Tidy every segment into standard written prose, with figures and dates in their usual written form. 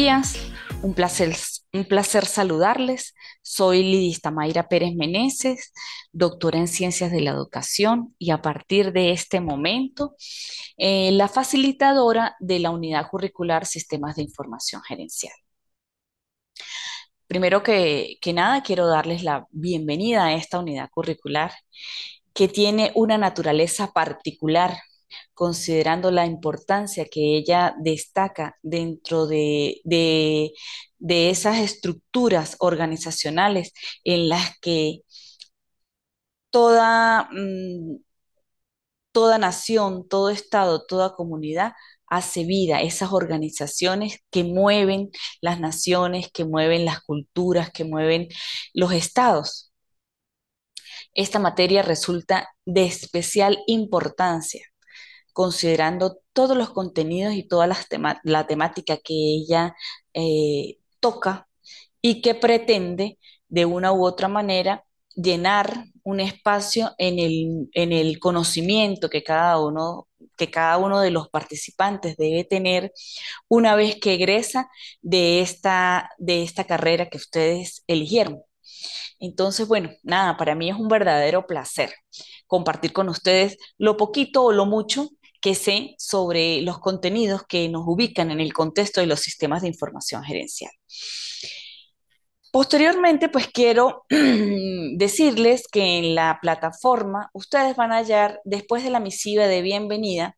días, un placer, un placer saludarles. Soy Lidis Tamaira Pérez Meneses, doctora en Ciencias de la Educación y a partir de este momento, la facilitadora de la Unidad Curricular Sistemas de Información Gerencial. Primero que nada, quiero darles la bienvenida a esta unidad curricular que tiene una naturaleza particular, considerando la importancia que ella destaca dentro de esas estructuras organizacionales en las que toda, toda nación, todo estado, toda comunidad hace vida, esas organizaciones que mueven las naciones, que mueven las culturas, que mueven los estados. Esta materia resulta de especial importancia considerando todos los contenidos y toda la temática que ella toca y que pretende de una u otra manera llenar un espacio en el conocimiento que cada uno de los participantes debe tener una vez que egresa de esta carrera que ustedes eligieron. Entonces, bueno, nada, para mí es un verdadero placer compartir con ustedes lo poquito o lo mucho que sé sobre los contenidos que nos ubican en el contexto de los sistemas de información gerencial. Posteriormente, pues quiero decirles que en la plataforma ustedes van a hallar, después de la misiva de bienvenida,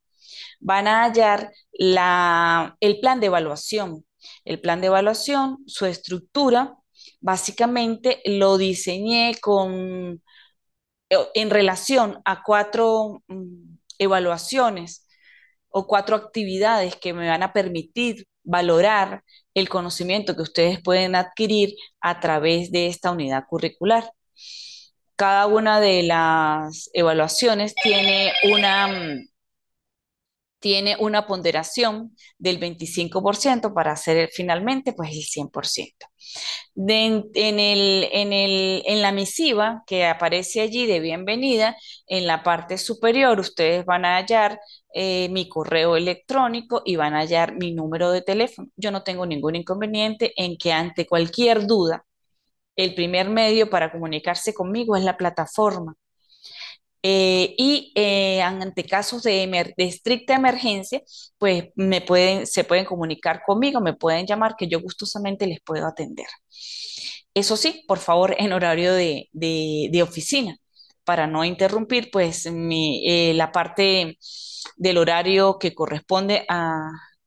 van a hallar el plan de evaluación. El plan de evaluación, su estructura, básicamente lo diseñé en relación a cuatro evaluaciones o cuatro actividades que me van a permitir valorar el conocimiento que ustedes pueden adquirir a través de esta unidad curricular. Cada una de las evaluaciones tiene una ponderación del 25% para hacer finalmente pues el 100%. En la misiva que aparece allí de bienvenida, en la parte superior ustedes van a hallar mi correo electrónico y van a hallar mi número de teléfono. Yo no tengo ningún inconveniente en que ante cualquier duda, el primer medio para comunicarse conmigo es la plataforma. Ante casos de estricta emergencia, pues se pueden comunicar conmigo, me pueden llamar, que yo gustosamente les puedo atender. Eso sí, por favor, en horario de oficina, para no interrumpir, pues, la parte del horario que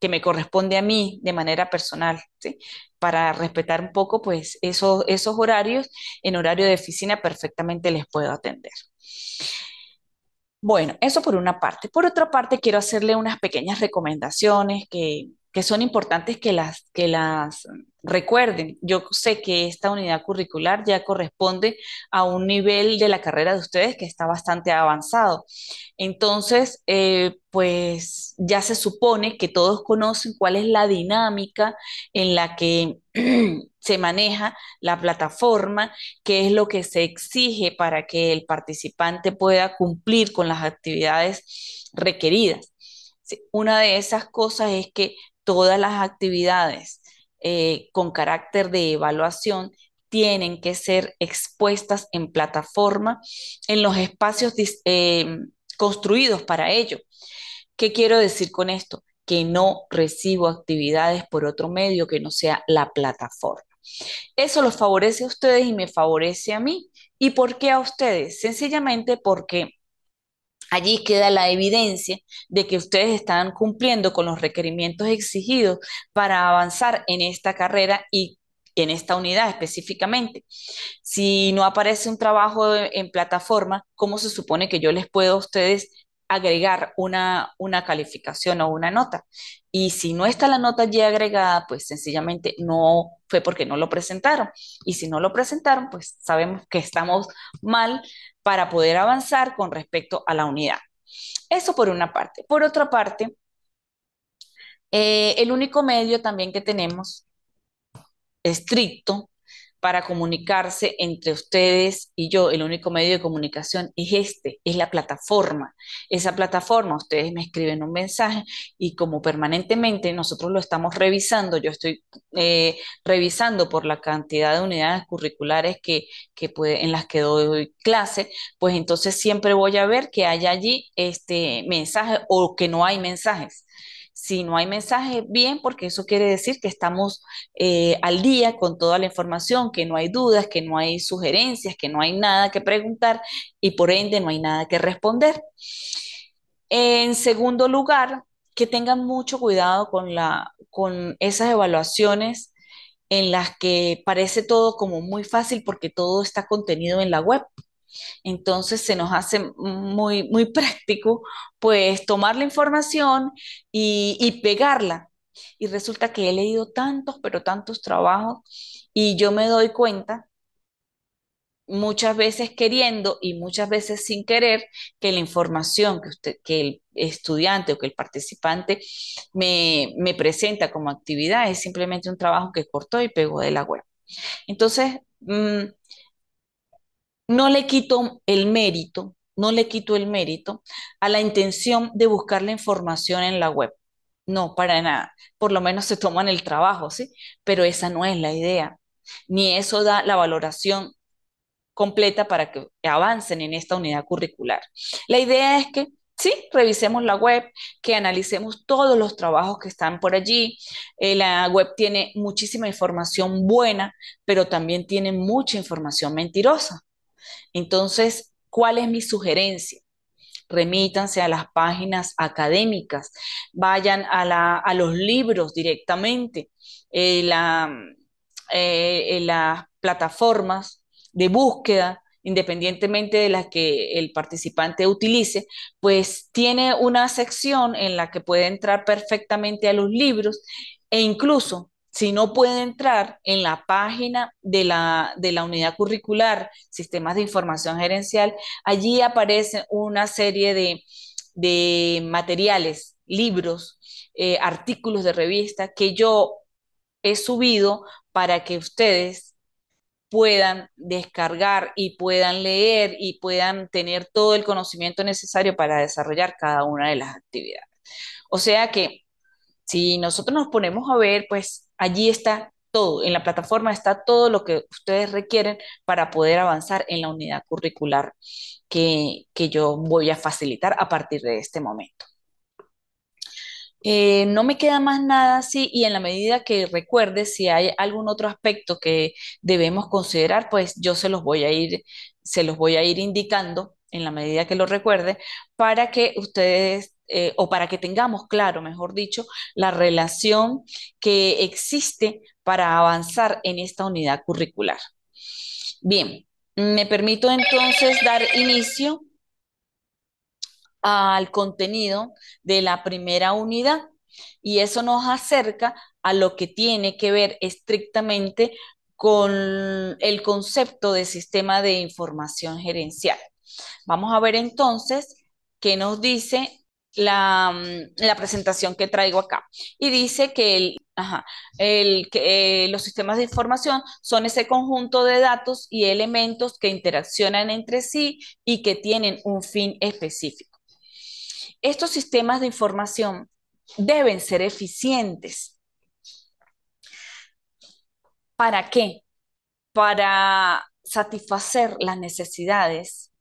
me corresponde a mí de manera personal, ¿sí? Para respetar un poco, pues, esos horarios, en horario de oficina perfectamente les puedo atender. Bueno, eso por una parte. Por otra parte, quiero hacerle unas pequeñas recomendaciones que son importantes que las recuerden. Yo sé que esta unidad curricular ya corresponde a un nivel de la carrera de ustedes que está bastante avanzado. Entonces, pues ya se supone que todos conocen cuál es la dinámica en la que se maneja la plataforma, qué es lo que se exige para que el participante pueda cumplir con las actividades requeridas. Sí, una de esas cosas es que todas las actividades con carácter de evaluación tienen que ser expuestas en plataforma en los espacios construidos para ello. ¿Qué quiero decir con esto? Que no recibo actividades por otro medio que no sea la plataforma. Eso los favorece a ustedes y me favorece a mí. ¿Y por qué a ustedes? Sencillamente porque allí queda la evidencia de que ustedes están cumpliendo con los requerimientos exigidos para avanzar en esta carrera y en esta unidad específicamente. Si no aparece un trabajo en plataforma, ¿cómo se supone que yo les puedo a ustedes agregar una calificación o una nota? Y si no está la nota allí agregada, pues sencillamente no fue porque no lo presentaron. Y si no lo presentaron, pues sabemos que estamos mal para poder avanzar con respecto a la unidad. Eso por una parte. Por otra parte, el único medio también que tenemos estricto para comunicarse entre ustedes y yo. El único medio de comunicación es este, es la plataforma. Esa plataforma, ustedes me escriben un mensaje y como permanentemente nosotros lo estamos revisando, yo estoy revisando por la cantidad de unidades curriculares en las que doy clase, pues entonces siempre voy a ver que hay allí este mensaje o que no hay mensajes. Si no hay mensaje, bien, porque eso quiere decir que estamos al día con toda la información, que no hay dudas, que no hay sugerencias, que no hay nada que preguntar y por ende no hay nada que responder. En segundo lugar, que tengan mucho cuidado con esas evaluaciones en las que parece todo como muy fácil porque todo está contenido en la web. Entonces se nos hace muy práctico pues tomar la información y pegarla. Y resulta que he leído tantos, pero tantos trabajos y yo me doy cuenta muchas veces queriendo y muchas veces sin querer que la información que el estudiante o que el participante me presenta como actividad es simplemente un trabajo que cortó y pegó de la web. Entonces, no le quito el mérito, no le quito el mérito a la intención de buscar la información en la web. No, para nada. Por lo menos se toman el trabajo, ¿sí? Pero esa no es la idea. Ni eso da la valoración completa para que avancen en esta unidad curricular. La idea es que sí, revisemos la web, que analicemos todos los trabajos que están por allí. La web tiene muchísima información buena, pero también tiene mucha información mentirosa. Entonces, ¿cuál es mi sugerencia? Remítanse a las páginas académicas, vayan a los libros directamente, las plataformas de búsqueda, independientemente de las que el participante utilice, pues tiene una sección en la que puede entrar perfectamente a los libros e incluso si no puede entrar en la página de la unidad curricular, Sistemas de Información Gerencial, allí aparece una serie de materiales, libros, artículos de revista que yo he subido para que ustedes puedan descargar y puedan leer y puedan tener todo el conocimiento necesario para desarrollar cada una de las actividades. O sea que si nosotros nos ponemos a ver, pues allí está todo, en la plataforma está todo lo que ustedes requieren para poder avanzar en la unidad curricular que yo voy a facilitar a partir de este momento. No me queda más nada así y en la medida que recuerde si hay algún otro aspecto que debemos considerar, pues yo se los voy a ir indicando en la medida que lo recuerde para que ustedes o para que tengamos claro, mejor dicho, la relación que existe para avanzar en esta unidad curricular. Bien, me permito entonces dar inicio al contenido de la primera unidad y eso nos acerca a lo que tiene que ver estrictamente con el concepto de sistema de información gerencial. Vamos a ver entonces qué nos dice la presentación que traigo acá. Y dice que, los sistemas de información son ese conjunto de datos y elementos que interaccionan entre sí y que tienen un fin específico. Estos sistemas de información deben ser eficientes. ¿Para qué? Para satisfacer las necesidades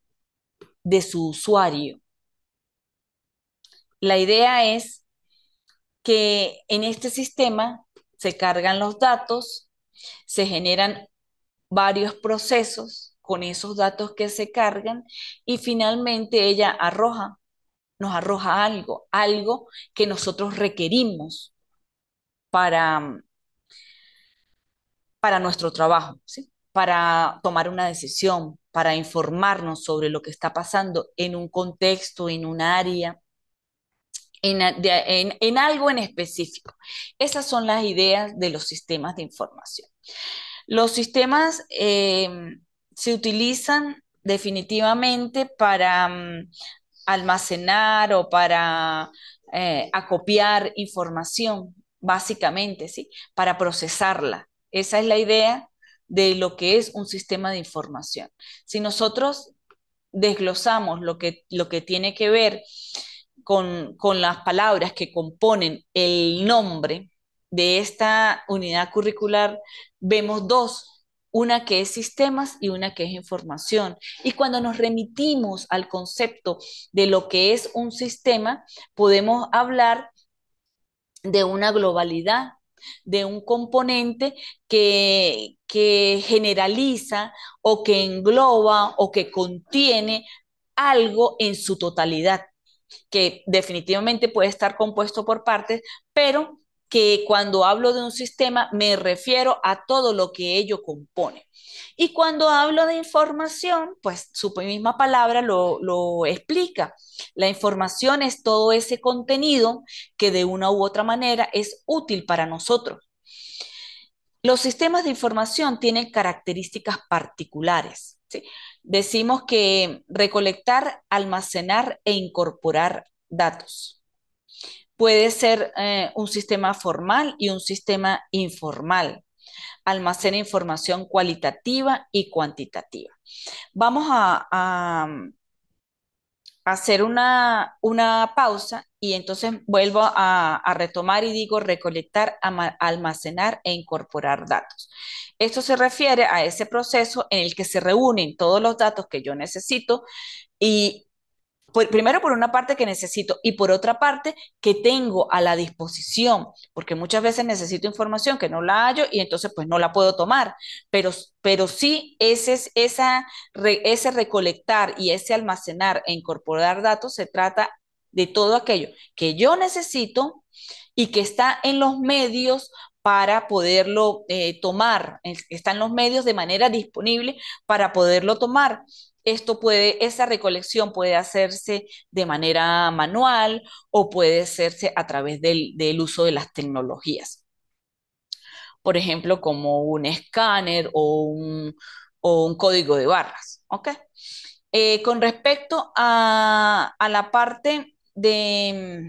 de su usuario. La idea es que en este sistema se cargan los datos, se generan varios procesos con esos datos que se cargan y finalmente ella nos arroja algo, algo que nosotros requerimos para, para nuestro trabajo, ¿sí? Para tomar una decisión, para informarnos sobre lo que está pasando en un contexto, en un área, en algo en específico. Esas son las ideas de los sistemas de información. Los sistemas se utilizan definitivamente para almacenar o para acopiar información, básicamente, ¿sí? Para procesarla. Esa es la idea de lo que es un sistema de información. Si nosotros desglosamos lo que tiene que ver con las palabras que componen el nombre de esta unidad curricular, vemos dos. Una que es sistemas y una que es información. Y cuando nos remitimos al concepto de lo que es un sistema, podemos hablar de una globalidad, de un componente que generaliza o que engloba o que contiene algo en su totalidad, que definitivamente puede estar compuesto por partes, pero que cuando hablo de un sistema me refiero a todo lo que ello compone. Y cuando hablo de información, pues su misma palabra lo explica. La información es todo ese contenido que de una u otra manera es útil para nosotros. Los sistemas de información tienen características particulares, ¿sí? Decimos que recolectar, almacenar e incorporar datos. Puede ser un sistema formal y un sistema informal. Almacena información cualitativa y cuantitativa. Vamos hacer una pausa y entonces vuelvo a retomar y digo recolectar, almacenar e incorporar datos. Esto se refiere a ese proceso en el que se reúnen todos los datos que yo necesito y primero por una parte que necesito y por otra parte que tengo a la disposición, porque muchas veces necesito información que no la hallo y entonces pues no la puedo tomar, pero sí ese recolectar y ese almacenar e incorporar datos se trata de todo aquello que yo necesito y que está en los medios para poderlo tomar, está en los medios de manera disponible para poderlo tomar. Esa recolección puede hacerse de manera manual o puede hacerse a través del uso de las tecnologías. Por ejemplo, como un escáner o un código de barras. ¿Ok? Con respecto a la parte de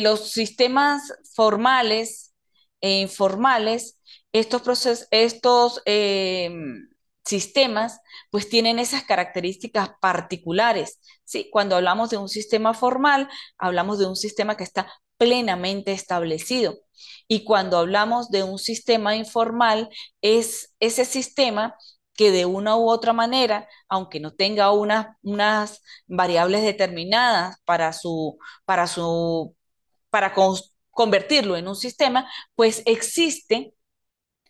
los sistemas formales e informales, estos sistemas pues tienen esas características particulares. ¿Sí? Cuando hablamos de un sistema formal, hablamos de un sistema que está plenamente establecido. Y cuando hablamos de un sistema informal, es ese sistema que de una u otra manera, aunque no tenga unas variables determinadas para convertirlo en un sistema, pues existe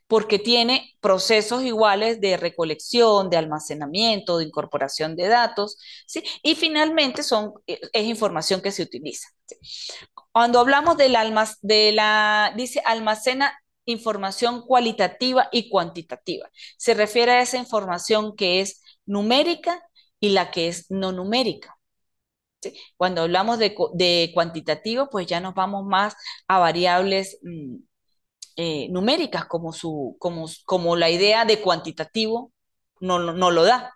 porque tiene procesos iguales de recolección, de almacenamiento, de incorporación de datos, ¿sí? Y finalmente es información que se utiliza. ¿Sí? Cuando hablamos dice almacena información cualitativa y cuantitativa. Se refiere a esa información que es numérica y la que es no numérica. ¿Sí? Cuando hablamos de cuantitativo, pues ya nos vamos más a variables numéricas, como la idea de cuantitativo no lo da.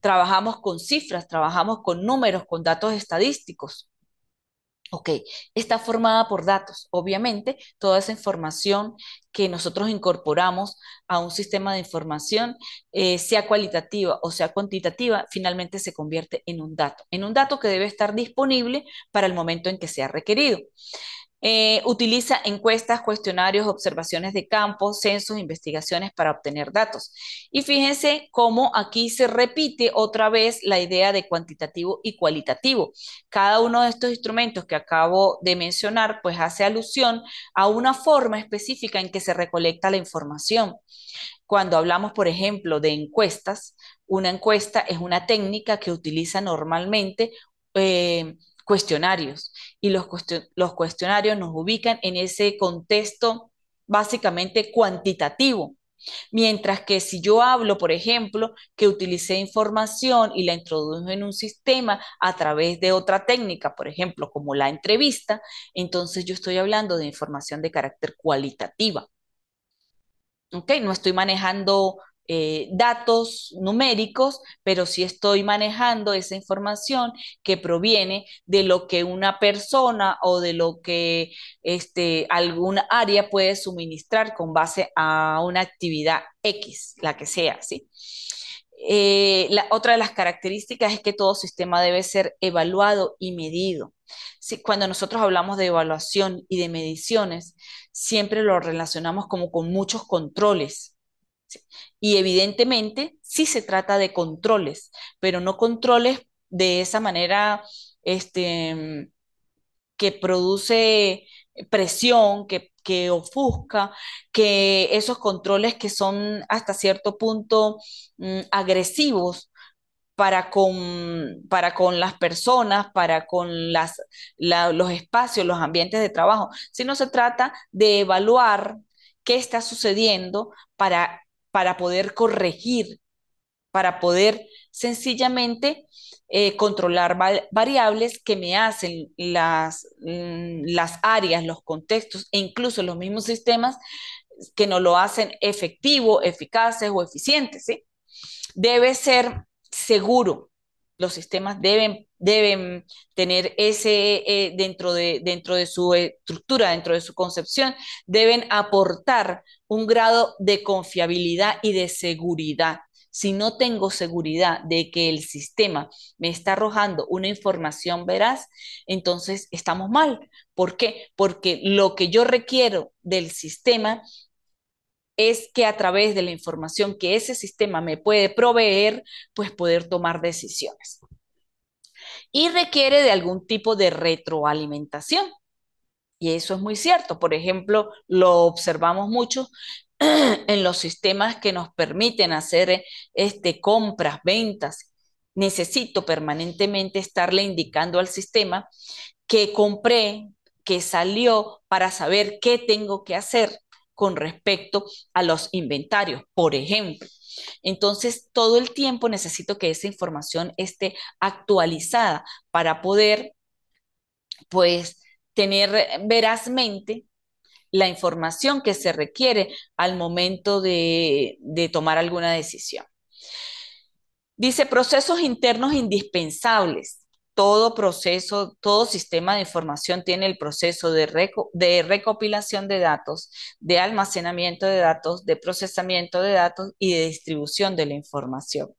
Trabajamos con cifras, trabajamos con números, con datos estadísticos. Ok, está formada por datos. Obviamente, toda esa información que nosotros incorporamos a un sistema de información, sea cualitativa o sea cuantitativa, finalmente se convierte en un dato que debe estar disponible para el momento en que sea requerido. Utiliza encuestas, cuestionarios, observaciones de campo, censos, investigaciones para obtener datos. Y fíjense cómo aquí se repite otra vez la idea de cuantitativo y cualitativo. Cada uno de estos instrumentos que acabo de mencionar, pues hace alusión a una forma específica en que se recolecta la información. Cuando hablamos, por ejemplo, de encuestas, una encuesta es una técnica que utiliza normalmente cuestionarios y los cuestionarios nos ubican en ese contexto básicamente cuantitativo. Mientras que si yo hablo, por ejemplo, que utilicé información y la introduje en un sistema a través de otra técnica, por ejemplo, como la entrevista, entonces yo estoy hablando de información de carácter cualitativa. ¿Ok? No estoy manejando datos numéricos, pero sí estoy manejando esa información que proviene de lo que una persona o de lo que alguna área puede suministrar con base a una actividad X, la que sea, ¿sí? Otra de las características es que todo sistema debe ser evaluado y medido. Sí, cuando nosotros hablamos de evaluación y de mediciones, siempre lo relacionamos como con muchos controles. ¿Sí? Y evidentemente sí se trata de controles, pero no controles de esa manera este, que produce presión, que ofusca, que esos controles que son hasta cierto punto agresivos para con las personas, para con los espacios, los ambientes de trabajo, sino se trata de evaluar qué está sucediendo para poder corregir, para poder sencillamente controlar variables que me hacen las áreas, los contextos e incluso los mismos sistemas que nos lo hacen efectivo, eficaces o eficientes, ¿sí? Debe ser seguro. Los sistemas deben tener dentro de su estructura, dentro de su concepción, deben aportar un grado de confiabilidad y de seguridad. Si no tengo seguridad de que el sistema me está arrojando una información veraz, entonces estamos mal. ¿Por qué? Porque lo que yo requiero del sistema es que a través de la información que ese sistema me puede proveer, pues poder tomar decisiones. Y requiere de algún tipo de retroalimentación. Y eso es muy cierto. Por ejemplo, lo observamos mucho en los sistemas que nos permiten hacer compras, ventas. Necesito permanentemente estarle indicando al sistema que compré, que salió para saber qué tengo que hacer con respecto a los inventarios, por ejemplo. Entonces, todo el tiempo necesito que esa información esté actualizada para poder, pues, tener verazmente la información que se requiere al momento de tomar alguna decisión. Dice procesos internos indispensables. Todo proceso, todo sistema de información tiene el proceso de recopilación de datos, de almacenamiento de datos, de procesamiento de datos y de distribución de la información.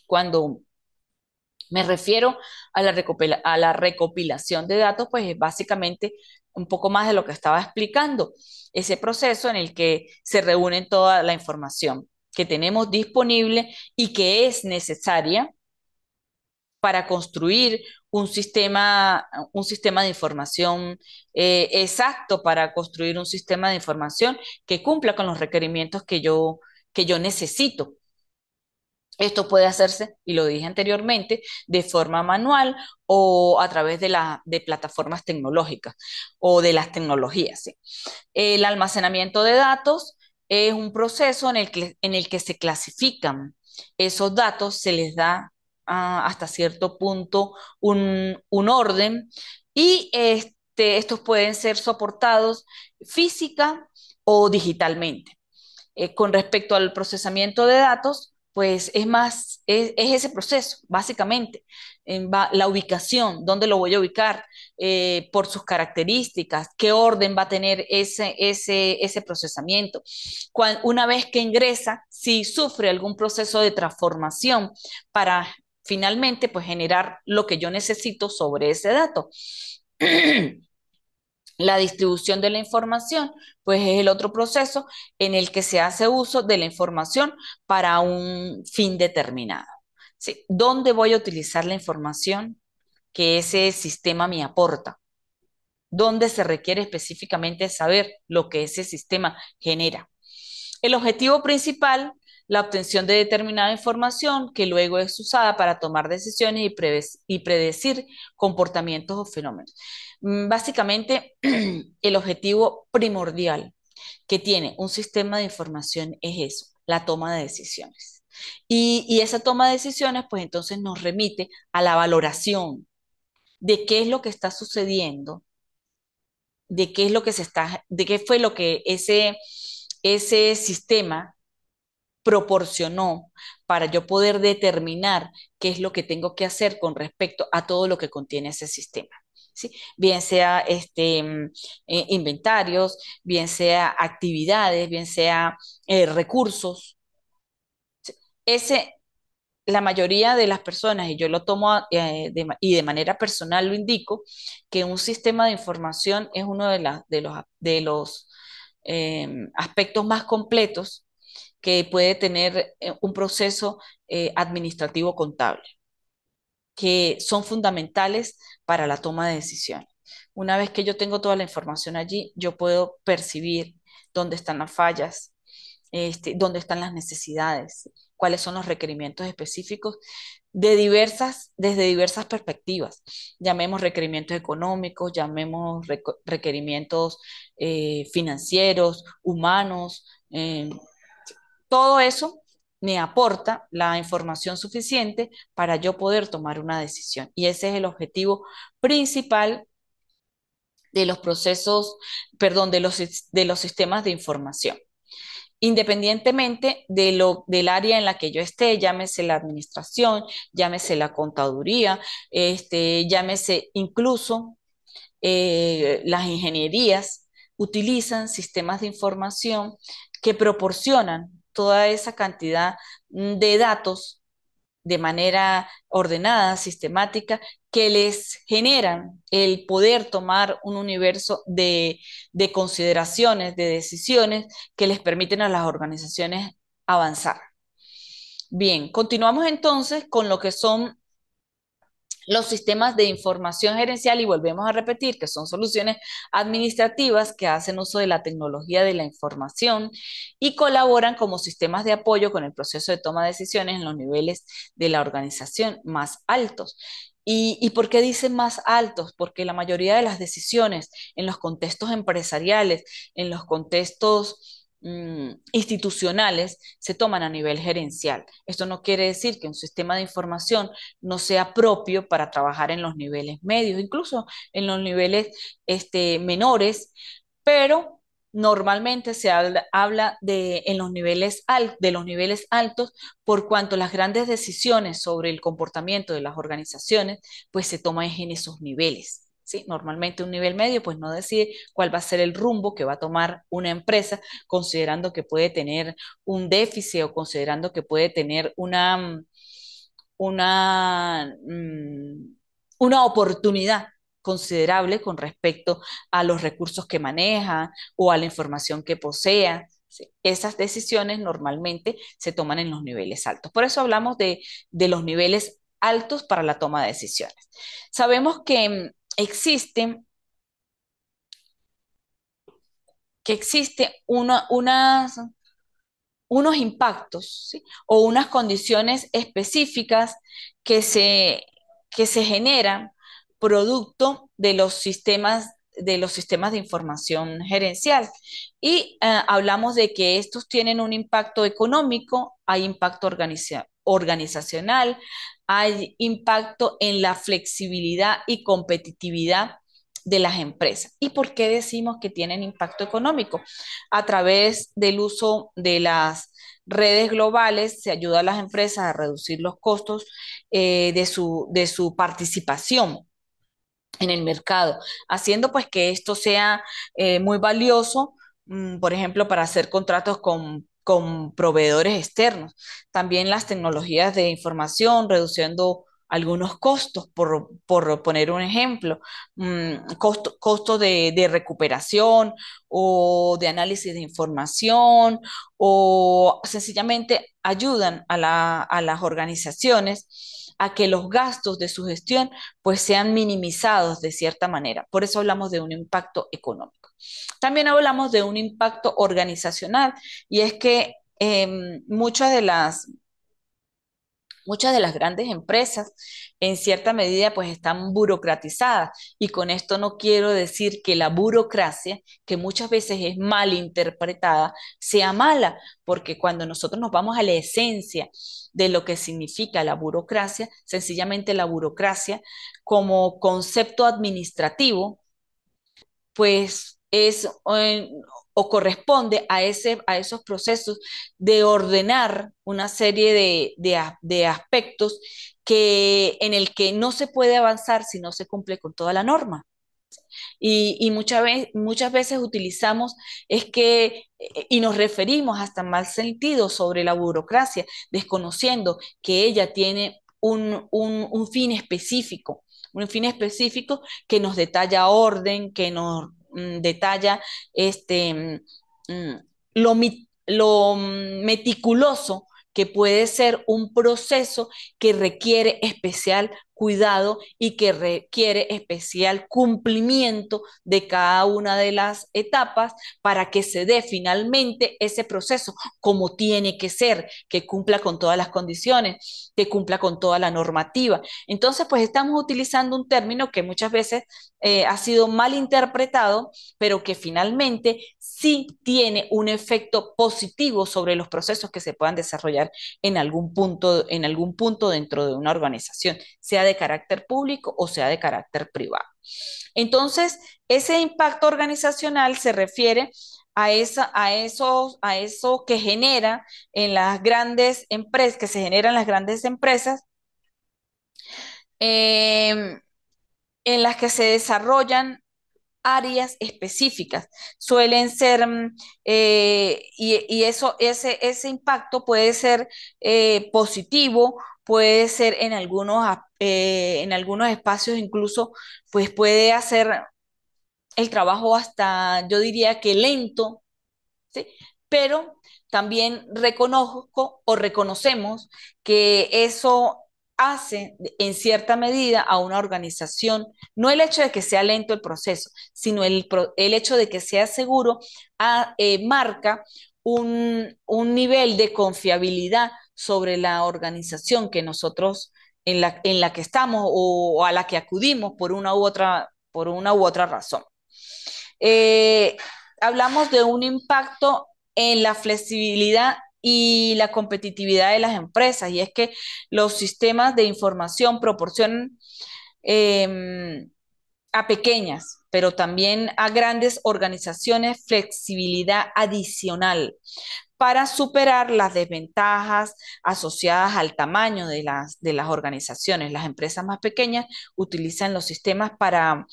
Cuando me refiero a la recopilación de datos, pues es básicamente un poco más de lo que estaba explicando, ese proceso en el que se reúne toda la información que tenemos disponible y que es necesaria para construir un sistema de información exacto, para construir un sistema de información que cumpla con los requerimientos que yo necesito. Esto puede hacerse, y lo dije anteriormente, de forma manual o a través de plataformas tecnológicas o de las tecnologías. ¿Sí? El almacenamiento de datos es un proceso en el que se clasifican esos datos, se les da hasta cierto punto un orden y estos pueden ser soportados física o digitalmente. Con respecto al procesamiento de datos, pues es ese proceso, básicamente. La ubicación, dónde lo voy a ubicar, por sus características, qué orden va a tener ese procesamiento. Una vez que ingresa, si sufre algún proceso de transformación para finalmente pues, generar lo que yo necesito sobre ese dato. La distribución de la información, pues es el otro proceso en el que se hace uso de la información para un fin determinado. ¿Sí? ¿Dónde voy a utilizar la información que ese sistema me aporta? ¿Dónde se requiere específicamente saber lo que ese sistema genera? El objetivo principal, la obtención de determinada información que luego es usada para tomar decisiones y predecir comportamientos o fenómenos. Básicamente, el objetivo primordial que tiene un sistema de información es eso, la toma de decisiones. Y esa toma de decisiones, pues entonces nos remite a la valoración de qué es lo que está sucediendo, de qué fue lo que ese sistema proporcionó para yo poder determinar qué es lo que tengo que hacer con respecto a todo lo que contiene ese sistema. ¿Sí? Bien sea inventarios, bien sea actividades, bien sea recursos. ¿Sí? Ese, la mayoría de las personas, y yo lo tomo y de manera personal lo indico, que un sistema de información es uno de los aspectos más completos que puede tener un proceso administrativo contable, que son fundamentales para la toma de decisiones. Una vez que yo tengo toda la información allí, yo puedo percibir dónde están las fallas, dónde están las necesidades, cuáles son los requerimientos específicos desde diversas perspectivas. Llamemos requerimientos económicos, llamemos requerimientos financieros, humanos, todo eso me aporta la información suficiente para yo poder tomar una decisión. Y ese es el objetivo principal de los procesos, perdón, de los sistemas de información. Independientemente del área en la que yo esté, llámese la administración, llámese la contaduría, llámese incluso las ingenierías, utilizan sistemas de información que proporcionan toda esa cantidad de datos de manera ordenada, sistemática, que les generan el poder tomar un universo de consideraciones, de decisiones que les permiten a las organizaciones avanzar. Bien, continuamos entonces con lo que son los sistemas de información gerencial y volvemos a repetir que son soluciones administrativas que hacen uso de la tecnología de la información y colaboran como sistemas de apoyo con el proceso de toma de decisiones en los niveles de la organización más altos. ¿Y por qué dicen más altos? Porque la mayoría de las decisiones en los contextos empresariales, en los contextos institucionales, se toman a nivel gerencial. Esto no quiere decir que un sistema de información no sea propio para trabajar en los niveles medios, incluso en los niveles menores, pero normalmente se habla de los niveles altos por cuanto las grandes decisiones sobre el comportamiento de las organizaciones pues se toman en esos niveles. ¿Sí? Normalmente un nivel medio pues no decide cuál va a ser el rumbo que va a tomar una empresa considerando que puede tener un déficit o considerando que puede tener una, mm, una oportunidad considerable con respecto a los recursos que maneja o a la información que posea. Sí, esas decisiones normalmente se toman en los niveles altos. Por eso hablamos de los niveles altos para la toma de decisiones. Sabemos existen que existe unos impactos, ¿sí? O unas condiciones específicas que se, que se generan producto de los sistemas de información gerencial. Y hablamos de que estos tienen un impacto económico, hay impacto organizacional, hay impacto en la flexibilidad y competitividad de las empresas. ¿Y por qué decimos que tienen impacto económico? A través del uso de las redes globales se ayuda a las empresas a reducir los costos de su participación en el mercado, haciendo pues que esto sea muy valioso, por ejemplo, para hacer contratos con proveedores externos. También las tecnologías de información, reduciendo algunos costos, por poner un ejemplo, costo de recuperación o de análisis de información o sencillamente ayudan a las organizaciones a que los gastos de su gestión pues sean minimizados de cierta manera. Por eso hablamos de un impacto económico. También hablamos de un impacto organizacional y es que muchas de las grandes empresas en cierta medida pues están burocratizadas y con esto no quiero decir que la burocracia, que muchas veces es mal interpretada, sea mala, porque cuando nosotros nos vamos a la esencia de lo que significa la burocracia, sencillamente la burocracia como concepto administrativo, pues es o corresponde a esos procesos de ordenar una serie de aspectos en el que no se puede avanzar si no se cumple con toda la norma. Y muchas veces utilizamos es que, y nos referimos hasta en mal sentido sobre la burocracia, desconociendo que ella tiene un fin específico que nos detalla orden, que nos detalla este, lo, meticuloso que puede ser un proceso que requiere especial cuidado y que requiere especial cumplimiento de cada una de las etapas para que se dé finalmente ese proceso como tiene que ser, que cumpla con todas las condiciones, que cumpla con toda la normativa. Entonces, pues estamos utilizando un término que muchas veces ha sido mal interpretado, pero que finalmente sí tiene un efecto positivo sobre los procesos que se puedan desarrollar en algún punto dentro de una organización, sea de carácter público o sea de carácter privado. Entonces, ese impacto organizacional se refiere a eso que genera en las grandes empresas, que se generan en las grandes empresas, eh, en las que se desarrollan áreas específicas. Suelen ser, y eso, ese impacto puede ser positivo, puede ser en algunos espacios incluso, pues puede hacer el trabajo hasta, yo diría que lento, ¿sí? Pero también reconozco o reconocemos que eso hace en cierta medida a una organización, no el hecho de que sea lento el proceso, sino el hecho de que sea seguro, marca un nivel de confiabilidad sobre la organización que nosotros en la que estamos o a la que acudimos por una u otra razón. Eh, Hablamos de un impacto en la flexibilidad y la competitividad de las empresas, y es que los sistemas de información proporcionan eh, a pequeñas, pero también a grandes organizaciones flexibilidad adicional para superar las desventajas asociadas al tamaño de las organizaciones. Las empresas más pequeñas utilizan los sistemas para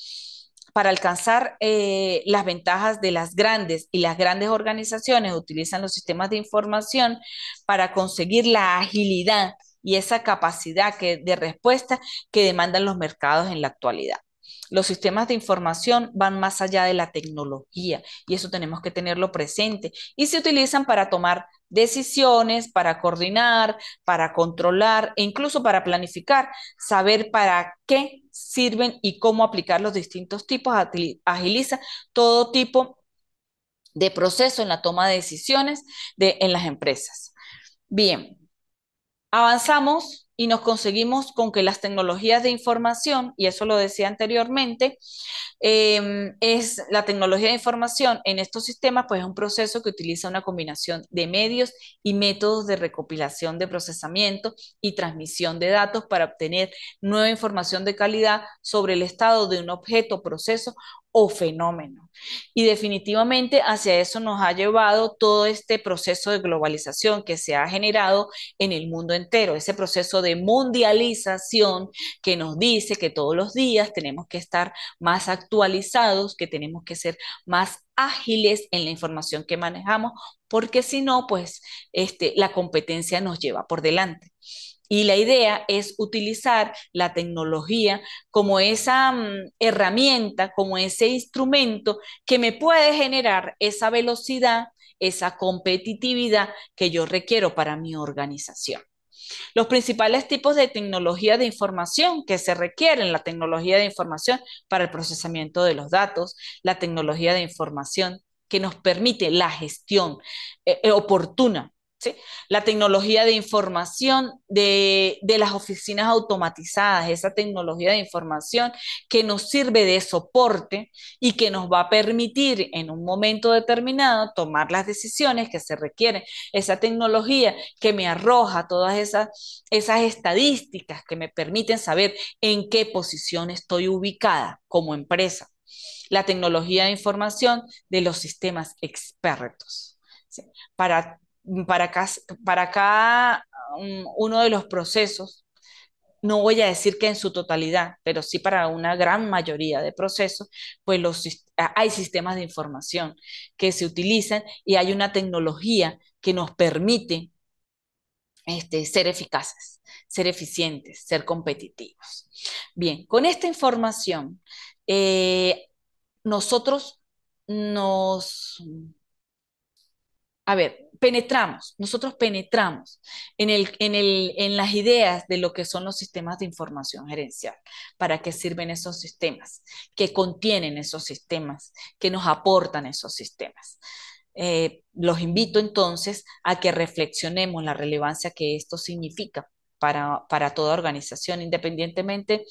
alcanzar las ventajas de las grandes, y las grandes organizaciones utilizan los sistemas de información para conseguir la agilidad y esa capacidad de respuesta que demandan los mercados en la actualidad. Los sistemas de información van más allá de la tecnología y eso tenemos que tenerlo presente, y se utilizan para tomar decisiones, para coordinar, para controlar e incluso para planificar, saber para qué sirven y cómo aplicar los distintos tipos, agiliza todo tipo de proceso en la toma de decisiones en las empresas. Bien, avanzamos y nos conseguimos con que las tecnologías de información, y eso lo decía anteriormente, es la tecnología de información en estos sistemas, pues es un proceso que utiliza una combinación de medios y métodos de recopilación, de procesamiento y transmisión de datos para obtener nueva información de calidad sobre el estado de un objeto, proceso o fenómeno. Y definitivamente hacia eso nos ha llevado todo este proceso de globalización que se ha generado en el mundo entero, ese proceso de mundialización que nos dice que todos los días tenemos que estar más actualizados, que tenemos que ser más ágiles en la información que manejamos, porque si no, pues la competencia nos lleva por delante. Y la idea es utilizar la tecnología como esa herramienta, como ese instrumento que me puede generar esa velocidad, esa competitividad que yo requiero para mi organización. Los principales tipos de tecnología de información que se requieren: la tecnología de información para el procesamiento de los datos, la tecnología de información que nos permite la gestión oportuna, ¿sí? La tecnología de información de las oficinas automatizadas, esa tecnología de información que nos sirve de soporte y que nos va a permitir en un momento determinado tomar las decisiones que se requieren, esa tecnología que me arroja todas esas estadísticas que me permiten saber en qué posición estoy ubicada como empresa. la tecnología de información de los sistemas expertos. ¿Sí? Para, para cada uno de los procesos, no voy a decir que en su totalidad, pero sí para una gran mayoría de procesos, pues hay sistemas de información que se utilizan y hay una tecnología que nos permite ser eficaces, ser eficientes, ser competitivos. Bien, con esta información, nosotros nos nosotros penetramos en las ideas de lo que son los sistemas de información gerencial, para qué sirven esos sistemas, qué contienen esos sistemas, qué nos aportan esos sistemas. Los invito entonces a que reflexionemos la relevancia que esto significa para toda organización, independientemente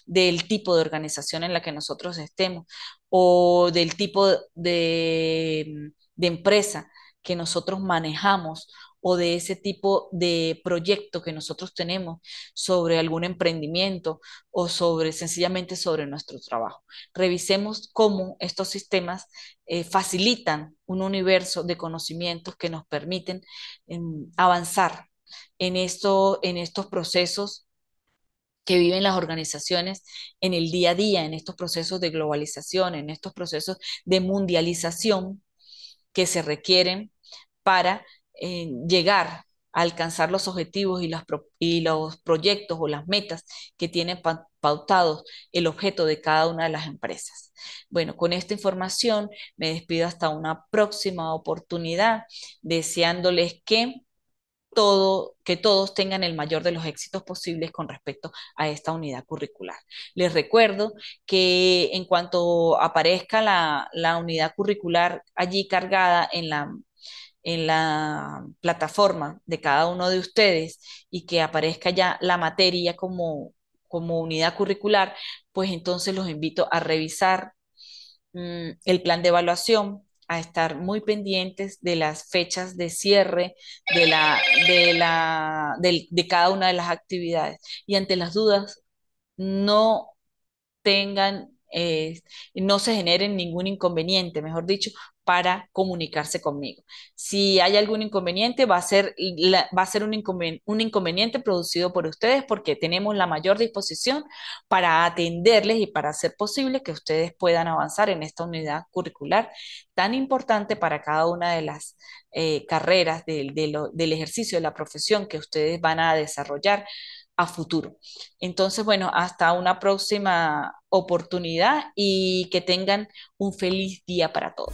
del tipo de organización en la que nosotros estemos o del tipo de empresa que nosotros manejamos o de ese tipo de proyecto que nosotros tenemos sobre algún emprendimiento o sencillamente sobre nuestro trabajo. Revisemos cómo estos sistemas facilitan un universo de conocimientos que nos permiten avanzar en estos procesos que viven las organizaciones en el día a día, en estos procesos de globalización, en estos procesos de mundialización que se requieren para llegar a alcanzar los objetivos y los proyectos o las metas que tienen pautados el objeto de cada una de las empresas. Bueno, con esta información me despido hasta una próxima oportunidad, deseándoles que todos tengan el mayor de los éxitos posibles con respecto a esta unidad curricular. Les recuerdo que en cuanto aparezca la unidad curricular allí cargada en la plataforma de cada uno de ustedes y que aparezca ya la materia como unidad curricular, pues entonces los invito a revisar el plan de evaluación, a estar muy pendientes de las fechas de cierre de cada una de las actividades y ante las dudas no tengan, no se generen ningún inconveniente, mejor dicho, para comunicarse conmigo. Si hay algún inconveniente, va a ser un inconveniente producido por ustedes porque tenemos la mayor disposición para atenderles y para hacer posible que ustedes puedan avanzar en esta unidad curricular tan importante para cada una de las carreras del ejercicio de la profesión que ustedes van a desarrollar a futuro. Entonces, bueno, hasta una próxima oportunidad y que tengan un feliz día para todos.